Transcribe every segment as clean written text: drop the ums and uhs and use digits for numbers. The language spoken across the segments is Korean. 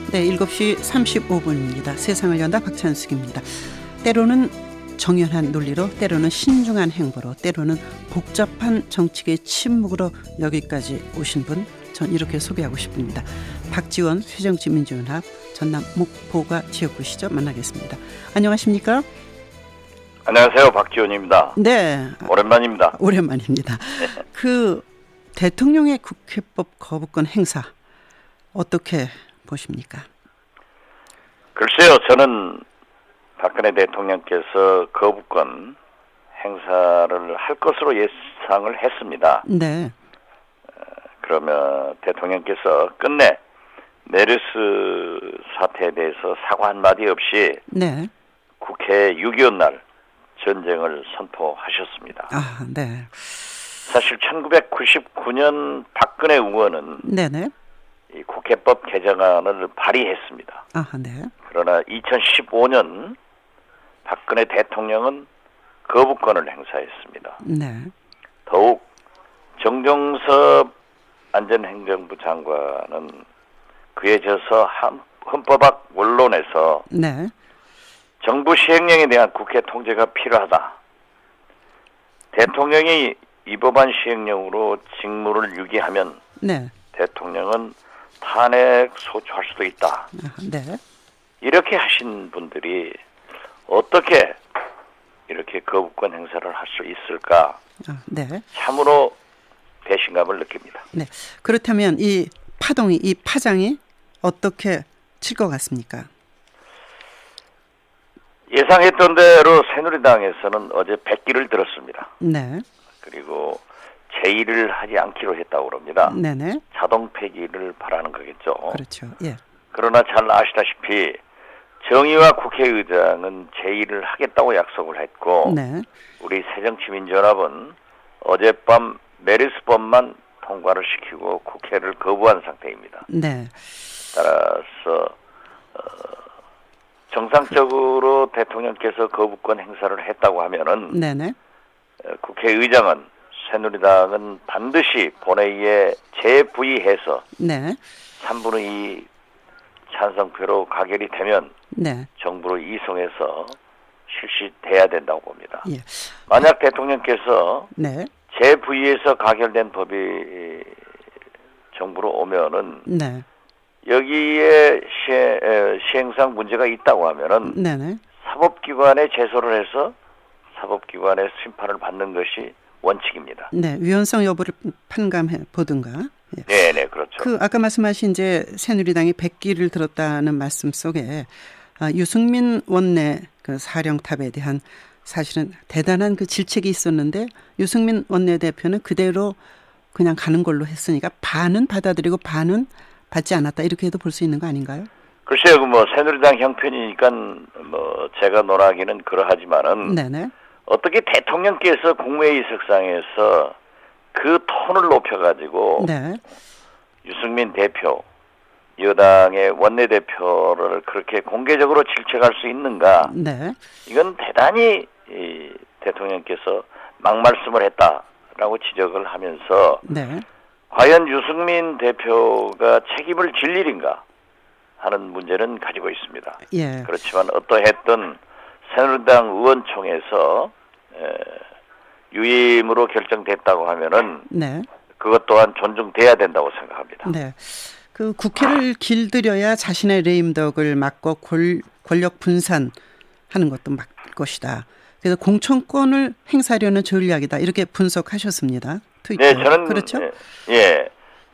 네, 7시 35분입니다. 세상을 연다 박찬숙입니다. 때로는 정연한 논리로, 때로는 신중한 행보로, 때로는 복잡한 정치계의 침묵으로 여기까지 오신 분, 전 이렇게 소개하고 싶습니다. 박지원 새정치민주연합 전남 목포가 지역구시죠. 만나겠습니다. 안녕하십니까? 안녕하세요. 박지원입니다. 네. 오랜만입니다. 오랜만입니다. 그 대통령의 국회법 거부권 행사 어떻게 보십니까? 글쎄요. 저는 박근혜 대통령께서 거부권 행사를 할 것으로 예상을 했습니다. 네. 그러면 대통령께서 끝내 메르스 사태에 대해서 사과 한마디 없이 네. 국회 6.25 날 전쟁을 선포하셨습니다. 아, 네. 사실 1999년 박근혜 의원은 네네. 이 국회법 개정안을 발의했습니다. 아, 네. 그러나 2015년 박근혜 대통령은 거부권을 행사했습니다. 네. 더욱 정종섭 안전행정부 장관은 그에 져서 헌법학 원론에서 네. 정부 시행령에 대한 국회 통제가 필요하다. 대통령이 이 법안 시행령으로 직무를 유기하면 네. 대통령은 탄핵 소추할 수도 있다. 아, 네. 이렇게 하신 분들이 어떻게 이렇게 거부권 행사를 할 수 있을까? 아, 네. 참으로 배신감을 느낍니다. 네. 그렇다면 이 파동이, 이 파장이 어떻게 칠 것 같습니까? 예상했던 대로 새누리당에서는 어제 백기를 들었습니다. 네. 그리고 제의를 하지 않기로 했다고 그럽니다. 네네. 자동 폐기를 바라는 거겠죠. 그렇죠. 예. 그러나 잘 아시다시피 정의와 국회의장은 제의를 하겠다고 약속을 했고 네. 우리 새정치민주연합은 어젯밤 메르스법만 통과를 시키고 국회를 거부한 상태입니다. 네. 따라서 정상적으로 대통령께서 거부권 행사를 했다고 하면은 네네. 국회의장은 새누리당은 반드시 본회의에 재부의해서 네. 3분의 2 찬성표로 가결이 되면 네. 정부로 이송해서 실시돼야 된다고 봅니다. 예. 만약 대통령께서 네. 재부의해서 가결된 법이 정부로 오면은 네. 여기에 시행상 문제가 있다고 하면은 네네. 사법기관에 제소를 해서 사법기관의 심판을 받는 것이 원칙입니다. 네. 위헌성 여부를 판감해 보든가. 예. 네네, 그렇죠. 그 아까 말씀하신 이제 새누리당이 백기를 들었다는 말씀 속에 유승민 원내 그 사령탑에 대한 사실은 대단한 그 질책이 있었는데 유승민 원내대표는 그대로 그냥 가는 걸로 했으니까 반은 받아들이고 반은 받지 않았다 이렇게 해도 볼 수 있는 거 아닌가요? 글쎄요, 뭐 새누리당 형편이니까 뭐 제가 논하기는 그러하지만은 네네. 어떻게 대통령께서 국무회의석상에서 그 톤을 높여가지고 네. 유승민 대표, 여당의 원내대표를 그렇게 공개적으로 질책할 수 있는가? 네. 이건 대단히 이 대통령께서 막말씀을 했다라고 지적을 하면서 네. 과연 유승민 대표가 책임을 질 일인가 하는 문제는 가지고 있습니다. 예. 그렇지만 어떠했든 새누리당 의원총회에서 유임으로 결정됐다고 하면은 네. 그것 또한 존중돼야 된다고 생각합니다. 네. 그 국회를 길들여야 자신의 레임덕을 막고 권력 분산하는 것도 막을 것이다. 그래서 공천권을 행사하려는 전략이다. 이렇게 분석하셨습니다. 트위터. 네, 저는 그렇죠? 예,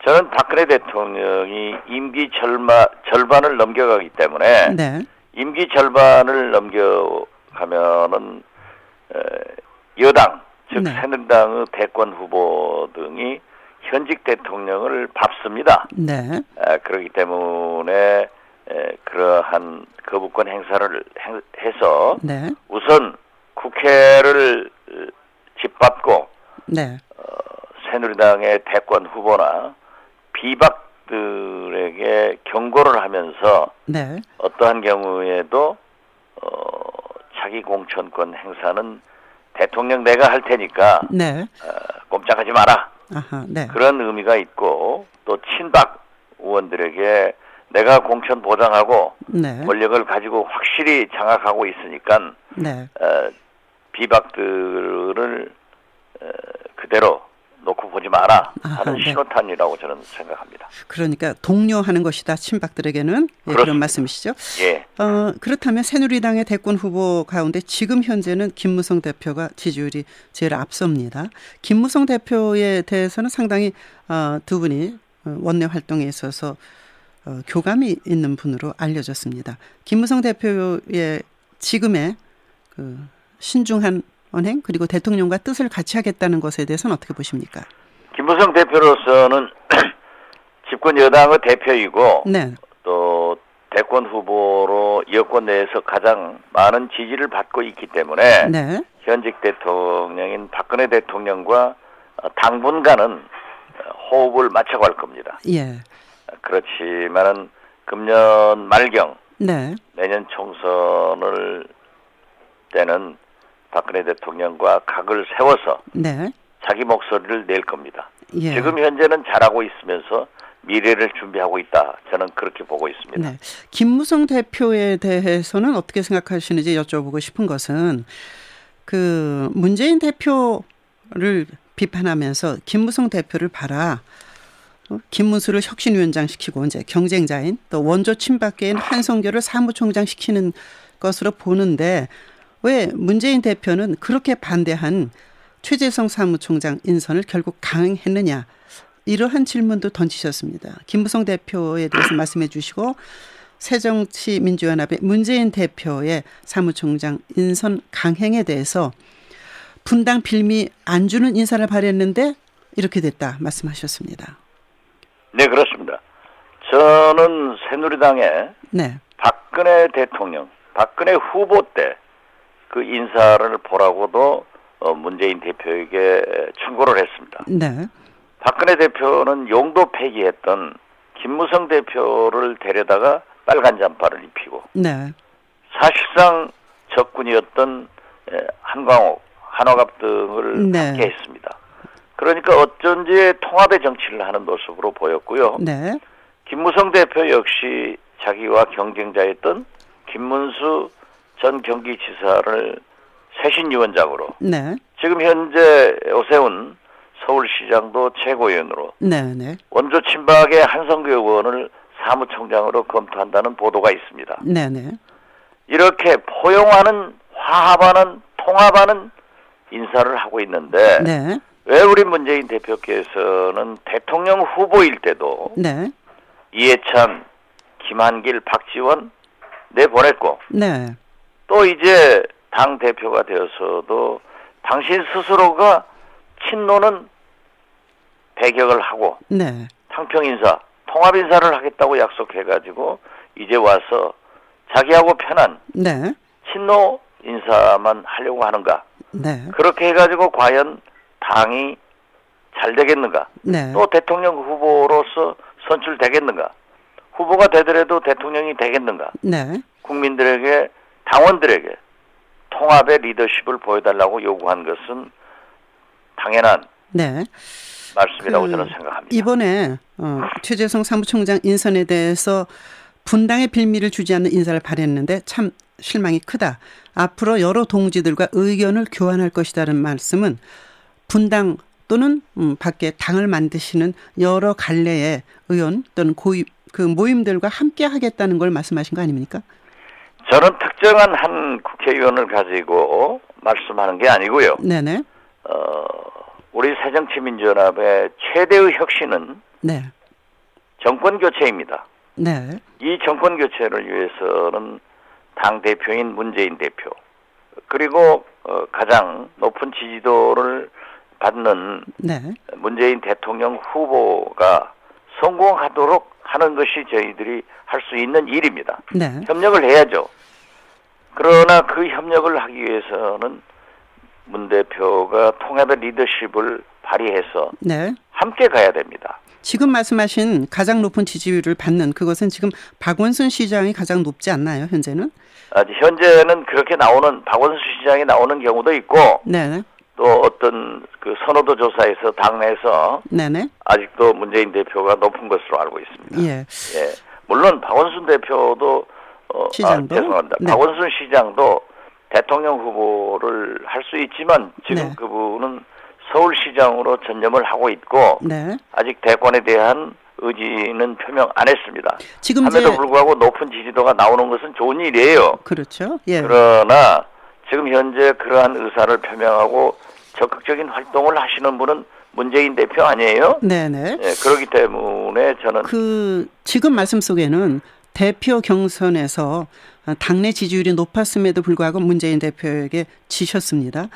저는 박근혜 대통령이 임기 절반을 넘겨가기 때문에 네. 임기 절반을 넘겨가면은 여당 즉 네. 새누리당의 대권 후보 등이 현직 대통령을 밟습니다. 네. 그렇기 때문에 그러한 거부권 행사를 해서 네. 우선 국회를 짓밟고 네. 새누리당의 대권 후보나 비박들에게 경고를 하면서 네. 어떠한 경우에도 자기 공천권 행사는 대통령 내가 할 테니까 네. 꼼짝하지 마라. 아하. 네. 그런 의미가 있고 또 친박 의원들에게 내가 공천 보장하고 네. 권력을 가지고 확실히 장악하고 있으니까 네. 비박들을 그대로 놓고 보지 마라 하는 네. 신호탄이라고 저는 생각합니다. 그러니까 독려하는 것이다. 친박들에게는. 예, 그런 말씀이시죠. 예. 그렇다면 새누리당의 대권 후보 가운데 지금 현재는 김무성 대표가 지지율이 제일 앞섭니다. 김무성 대표에 대해서는 상당히 두 분이 원내 활동에 있어서 교감이 있는 분으로 알려졌습니다. 김무성 대표의 지금의 그 신중한 언행 그리고 대통령과 뜻을 같이 하겠다는 것에 대해서는 어떻게 보십니까? 김무성 대표로서는 집권 여당의 대표이고 네. 또 대권 후보로 여권 내에서 가장 많은 지지를 받고 있기 때문에 네. 현직 대통령인 박근혜 대통령과 당분간은 호흡을 맞춰갈 겁니다. 예. 그렇지만은 금년 말경 네. 내년 총선을 때는 박근혜 대통령과 각을 세워서 네. 자기 목소리를 낼 겁니다. 예. 지금 현재는 잘하고 있으면서 미래를 준비하고 있다. 저는 그렇게 보고 있습니다. 네. 김무성 대표에 대해서는 어떻게 생각하시는지 여쭤보고 싶은 것은 그 문재인 대표를 비판하면서 김무성 대표를 봐라. 김문수를 혁신위원장 시키고 이제 경쟁자인 또 원조 친박계인 한성교를 사무총장 시키는 것으로 보는데 왜 문재인 대표는 그렇게 반대한 최재성 사무총장 인선을 결국 강행했느냐. 이러한 질문도 던지셨습니다. 김무성 대표에 대해서 말씀해 주시고 새정치민주연합의 문재인 대표의 사무총장 인선 강행에 대해서 분당 빌미 안 주는 인사를 바랬는데 이렇게 됐다 말씀하셨습니다. 네, 그렇습니다. 저는 새누리당의 네. 박근혜 대통령, 박근혜 후보 때 그 인사를 보라고도 문재인 대표에게 충고를 했습니다. 네. 박근혜 대표는 용도 폐기했던 김무성 대표를 데려다가 빨간 잠바를 입히고 네. 사실상 적군이었던 한광옥, 한화갑 등을 네. 함께 했습니다. 그러니까 어쩐지 통합의 정치를 하는 모습으로 보였고요. 네. 김무성 대표 역시 자기와 경쟁자였던 김문수 전 경기지사를 쇄신위원장으로 네. 지금 현재 오세훈 서울시장도 최고위원으로 네. 네. 원조 친박의 한성교 의원을 사무총장으로 검토한다는 보도가 있습니다. 네. 네. 이렇게 포용하는 화합하는 통합하는 인사를 하고 있는데 네. 왜 우리 문재인 대표께서는 대통령 후보일 때도 네. 이해찬, 김한길, 박지원 내보냈고 네. 또 이제 당 대표가 되어서도 당신 스스로가 친노는 배격을 하고 네. 상평 인사, 통합 인사를 하겠다고 약속해가지고 이제 와서 자기하고 편한 네. 친노 인사만 하려고 하는가? 네. 그렇게 해가지고 과연 당이 잘 되겠는가? 네. 또 대통령 후보로서 선출되겠는가? 후보가 되더라도 대통령이 되겠는가? 네. 국민들에게 당원들에게 통합의 리더십을 보여달라고 요구한 것은 당연한 네. 말씀이라고 저는 생각합니다. 이번에 최재성 사무총장 인선에 대해서 분당의 빌미를 주지 않는 인사를 바랬는데 참 실망이 크다. 앞으로 여러 동지들과 의견을 교환할 것이라는 말씀은 분당 또는 밖에 당을 만드시는 여러 갈래의 의원 또는 모임들과 함께 하겠다는 걸 말씀하신 거 아닙니까? 저는 특정한 한 국회의원을 가지고 말씀하는 게 아니고요. 네네. 우리 새정치민주연합의 최대의 혁신은 네. 정권 교체입니다. 네. 이 정권 교체를 위해서는 당 대표인 문재인 대표 그리고 가장 높은 지지도를 받는 네. 문재인 대통령 후보가 성공하도록 하는 것이 저희들이 할 수 있는 일입니다. 네. 협력을 해야죠. 그러나 그 협력을 하기 위해서는 문 대표가 통합의 리더십을 발휘해서 네. 함께 가야 됩니다. 지금 말씀하신 가장 높은 지지율을 받는 그것은 지금 박원순 시장이 가장 높지 않나요, 현재는? 현재는 그렇게 나오는 박원순 시장이 나오는 경우도 있고 네. 또 어떤 그 선호도 조사에서 당내에서 네네. 아직도 문재인 대표가 높은 것으로 알고 있습니다. 예. 예. 물론 박원순 대표도 시장도? 죄송합니다. 네. 박원순 시장도 대통령 후보를 할 수 있지만 지금 네. 그분은 서울시장으로 전념을 하고 있고 네. 아직 대권에 대한 의지는 표명 안 했습니다. 지금 함에도 이제 불구하고 높은 지지도가 나오는 것은 좋은 일이에요. 그렇죠. 예. 그러나 지금 현재 그러한 의사를 표명하고 적극적인 활동을 하시는 분은 문재인 대표 아니에요? 네네. 예, 그렇기 때문에 저는 그 지금 말씀 속에는 대표 경선에서 당내 지지율이 높았음에도 불구하고 문재인 대표에게 지셨습니다.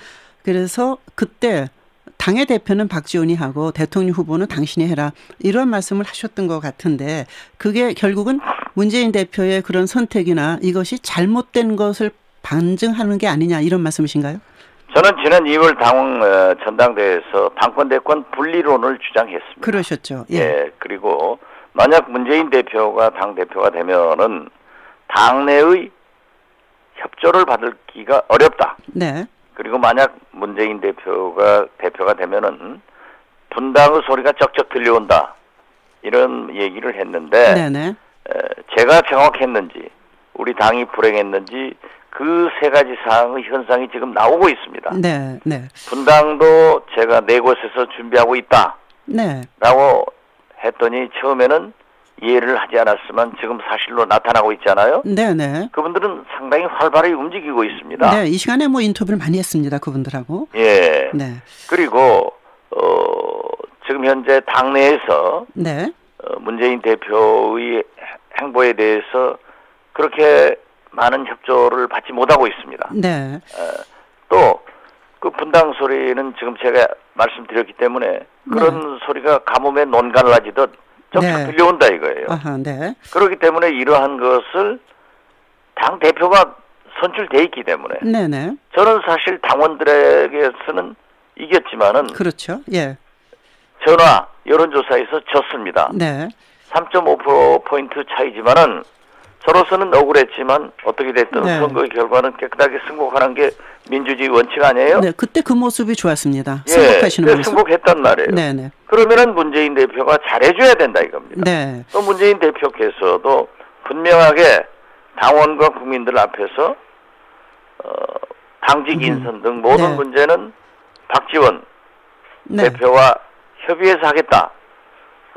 그래서 그때 당의 대표는 박지원이 하고 대통령 후보는 당신이 해라 이런 말씀을 하셨던 것 같은데 그게 결국은 문재인 대표의 그런 선택이나 이것이 잘못된 것을 반증하는 게 아니냐 이런 말씀이신가요? 저는 지난 2월 전당대회에서 당권 대권 분리론을 주장했습니다. 그러셨죠. 예. 예, 그리고 만약 문재인 대표가 당 대표가 되면은 당내의 협조를 받기가 어렵다. 네. 그리고 만약 문재인 대표가 되면은 분당의 소리가 쩍쩍 들려온다. 이런 얘기를 했는데 네네. 제가 정확했는지 우리 당이 불행했는지 그 세 가지 사항의 현상이 지금 나오고 있습니다. 네. 네. 분당도 제가 네 곳에서 준비하고 있다. 네. 라고 했더니 처음에는 이해를 하지 않았지만 지금 사실로 나타나고 있잖아요. 네네. 그분들은 상당히 활발히 움직이고 있습니다. 네. 이 시간에 뭐 인터뷰를 많이 했습니다. 그분들하고. 예. 네. 그리고 지금 현재 당내에서 네. 문재인 대표의 행보에 대해서 그렇게 많은 협조를 받지 못하고 있습니다. 네. 또 그 분당 소리는 지금 제가 말씀드렸기 때문에 그런 소리가 가뭄에 논갈라지듯 쩍쩍 네. 들려온다 이거예요. 아하, 네. 그렇기 때문에 이러한 것을 당 대표가 선출돼 있기 때문에 네네. 저는 사실 당원들에게서는 이겼지만은 그렇죠. 예. 전화 여론조사에서 졌습니다. 네. 3.5%포인트 차이지만은 저로서는 억울했지만 어떻게 됐든 네. 선거의 결과는 깨끗하게 승복하는 게 민주주의 원칙 아니에요? 네. 그때 그 모습이 좋았습니다. 예, 승복하시는 모습. 승복했단 말이에요. 네네. 그러면은 문재인 대표가 잘해줘야 된다 이겁니다. 네. 또 문재인 대표께서도 분명하게 당원과 국민들 앞에서 당직 인선 등 모든 네. 문제는 박지원 네. 대표와 협의해서 하겠다.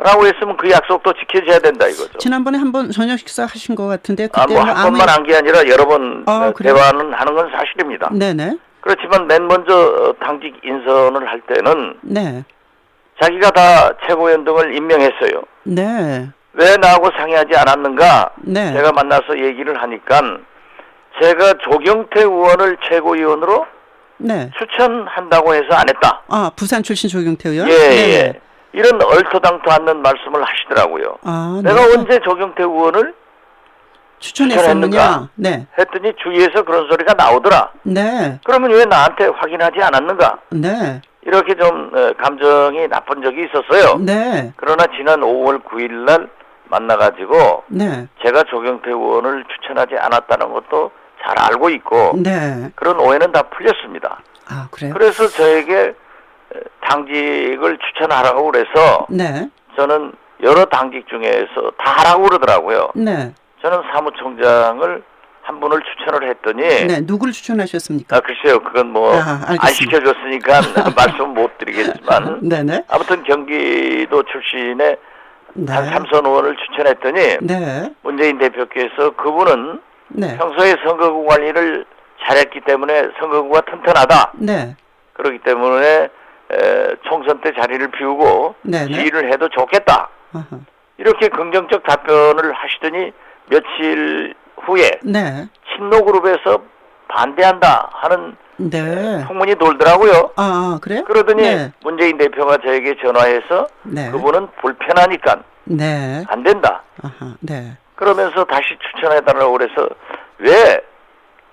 라고 했으면 그 약속도 지켜져야 된다 이거죠. 지난번에 한번 저녁 식사 하신 것 같은데 그때 뭐 한 번만 한 게 아니라 여러 번 그래요? 대화는 하는 건 사실입니다. 네네. 그렇지만 맨 먼저 당직 인선을 할 때는 네. 자기가 다 최고위원 임명했어요. 네. 왜 나하고 상의하지 않았는가? 네. 제가 만나서 얘기를 하니까 제가 조경태 의원을 최고위원으로 네. 추천한다고 해서 안 했다. 아, 부산 출신 조경태 의원? 예, 네네. 예. 이런 얼토당토 않는 말씀을 하시더라고요. 아, 내가 네. 언제 조경태 의원을 추천했었느냐? 네. 했더니 주위에서 그런 소리가 나오더라. 네. 그러면 왜 나한테 확인하지 않았는가? 네. 이렇게 좀 감정이 나쁜 적이 있었어요. 네. 그러나 지난 5월 9일 날 만나가지고 네. 제가 조경태 의원을 추천하지 않았다는 것도 잘 알고 있고 네. 그런 오해는 다 풀렸습니다. 아, 그래요? 그래서 저에게 당직을 추천하라고 그래서 네. 저는 여러 당직 중에서 다 하라고 그러더라고요. 네. 저는 사무총장을 한 분을 추천을 했더니 네. 누구를 추천하셨습니까? 글쎄요. 그건 뭐 안 알겠습니다. 시켜줬으니까 말씀 못 드리겠지만 네네. 아무튼 경기도 출신의 네. 한 삼선 의원을 추천했더니 네. 문재인 대표께서 그분은 네. 평소에 선거구 관리를 잘했기 때문에 선거구가 튼튼하다. 네. 그렇기 때문에 총선 때 자리를 비우고 네네. 지휘를 해도 좋겠다. 아하. 이렇게 긍정적 답변을 하시더니 며칠 후에 네. 친노그룹에서 반대한다 하는 네. 풍문이 돌더라고요. 아, 그래요? 그러더니 네. 문재인 대표가 저에게 전화해서 네. 그분은 불편하니까 네. 안 된다. 아하. 네. 그러면서 다시 추천해달라고 그래서 왜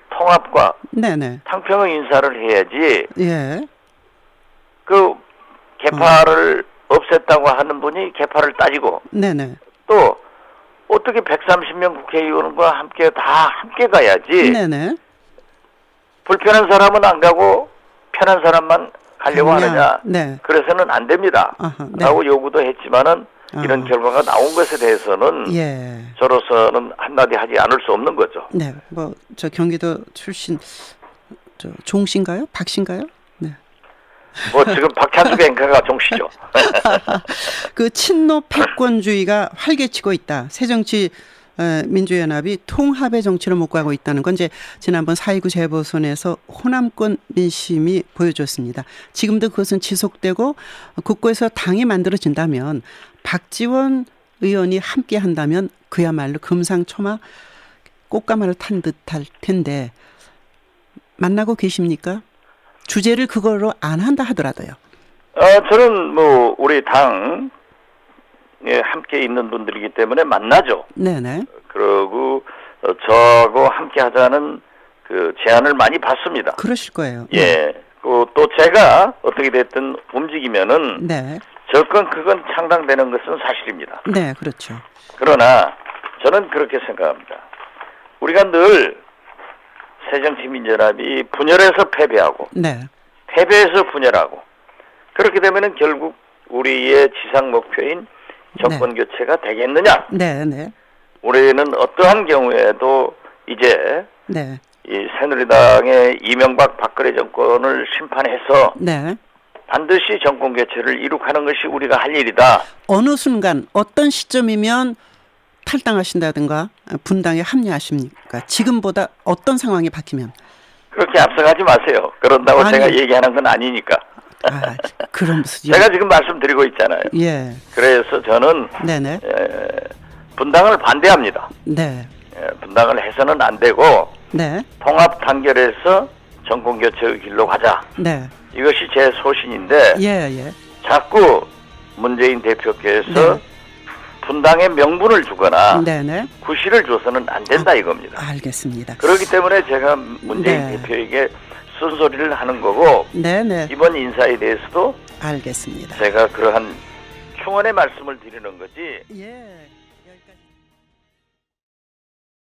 통합과 네네. 상평의 인사를 해야지 예. 그 개파를 없앴다고 하는 분이 개파를 따지고 네네. 또 어떻게 130명 국회의원과 함께 다 함께 가야지 네네. 불편한 사람은 안 가고 편한 사람만 가려고 가냐. 하느냐. 네. 그래서는 안 됩니다. 아하. 네. 라고 요구도 했지만은 이런 결과가 나온 것에 대해서는 예. 저로서는 한마디 하지 않을 수 없는 거죠. 네. 뭐 저 경기도 출신 저 종씨인가요? 박씨인가요? 네. 뭐 지금 박찬수 앵커가 종시죠. 그 친노 패권주의가 활개치고 있다. 새정치 민주연합이 통합의 정치로 못 가고 있다는 건 이제 지난번 4.29 재보선에서 호남권 민심이 보여줬습니다. 지금도 그것은 지속되고 국고에서 당이 만들어진다면 박지원 의원이 함께 한다면 그야말로 금상첨화 꽃가마를 탄 듯할 텐데 만나고 계십니까? 주제를 그걸로 안 한다 하더라도요. 저는 뭐 우리 당에 함께 있는 분들이기 때문에 만나죠. 네네. 그리고 저하고 함께 하자는 그 제안을 많이 받습니다. 그러실 거예요. 예. 또 제가 어떻게 됐든 움직이면은 네. 그건 창당되는 것은 사실입니다. 네, 그렇죠. 그러나 저는 그렇게 생각합니다. 우리가 늘 새정치민주연합이 분열해서 패배하고 네. 패배해서 분열하고 그렇게 되면은 결국 우리의 지상 목표인 정권 교체가 되겠느냐? 네, 네. 우리는 어떠한 경우에도 이제 네. 이 새누리당의 이명박 박근혜 정권을 심판해서 네. 반드시 정권 교체를 이룩하는 것이 우리가 할 일이다. 어느 순간 어떤 시점이면 탈당하신다든가 분당에 합류하십니까? 지금보다 어떤 상황이 바뀌면? 그렇게 앞서가지 마세요. 그런다고 아니. 제가 얘기하는 건 아니니까. 그럼 무슨 제가 지금 말씀드리고 있잖아요. 예. 그래서 저는 네네. 분당을 반대합니다. 네. 분당을 해서는 안 되고 네. 통합 단결해서 정권 교체의 길로 가자. 네. 이것이 제 소신인데 예. 자꾸 문재인 대표께서 네. 분당에 명분을 주거나 네네. 구실을 줘서는 안 된다 이겁니다. 알겠습니다. 그렇기 때문에 제가 문재인 네. 대표에게 쓴소리를 하는 거고 네네. 이번 인사에 대해서도 알겠습니다. 제가 그러한 충원의 말씀을 드리는 거지. 예.